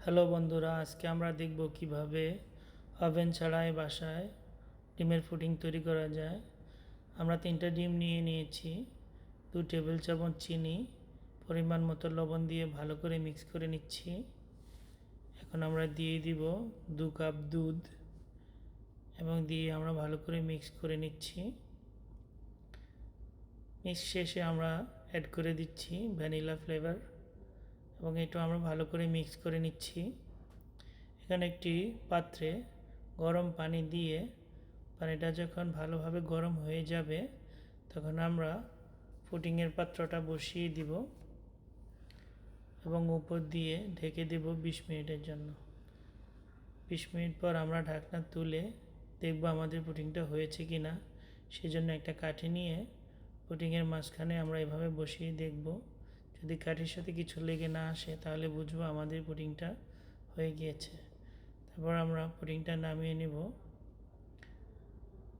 Hello বন্ধুরা, আজকে আমরা দেখব কিভাবে ওভেন ছাড়াই বাসায় ডিমের পুডিং তৈরি করা যায়। আমরা 3টা ডিম নিয়ে নিয়েছি, 2 টেবিল চামচ চিনি, পরিমাণ মতো লবণ দিয়ে ভালো করে মিক্স করে নিচ্ছি। এখন আমরা দিয়ে দিব 2 কাপ দুধ এবং দিয়ে আমরা ভালো করে মিক্স করে নিচ্ছি। মিক্স শেষে আমরা অ্যাড করে দিচ্ছি ভ্যানিলা ফ্লেভার এবং এটা আমরা ভালো করে মিক্স করে নিচ্ছি। এখানে একটি পাত্রে গরম পানি দিয়ে পানিটা যখন ভালোভাবে গরম হয়ে যাবে তখন আমরা পুডিংয়ের পাত্রটা বসিয়ে দিব এবং উপর দিয়ে ঢেকে দেব 20 মিনিটের জন্য। 20 মিনিট পর আমরা ঢাকনা তুলে দেখব আমাদের পুডিংটা হয়েছে কি না। সেজন্য একটা কাঠি নিয়ে পুডিংয়ের মাঝখানে আমরা এভাবে বসিয়ে দেখব। যদি কাঠির সাথে কিছু লেগে না আসে তাহলে বুঝবো আমাদের পুডিংটা হয়ে গিয়েছে। তারপর আমরা পুডিংটা নামিয়ে নেব।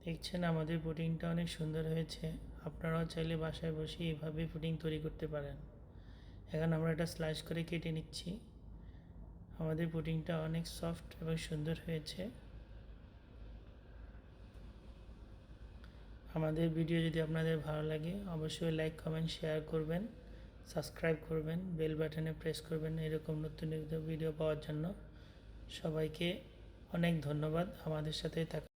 দেখছেন আমাদের পুডিংটা অনেক সুন্দর হয়েছে। আপনারাও চাইলে বাসায় বসে এভাবে পুডিং তৈরি করতে পারেন। এখন আমরা এটা স্লাইস করে কেটে নিচ্ছি। আমাদের পুডিংটা অনেক সফট এবং সুন্দর হয়েছে। আমাদের ভিডিও যদি আপনাদের ভালো লাগে অবশ্যই লাইক, কমেন্ট, শেয়ার করবেন, সাবস্ক্রাইব করবেন, বেল বাটনে প্রেস করবেন এরকম নতুন ভিডিও পাওয়ার জন্য। সবাইকে অনেক ধন্যবাদ আমাদের সাথে থাকা।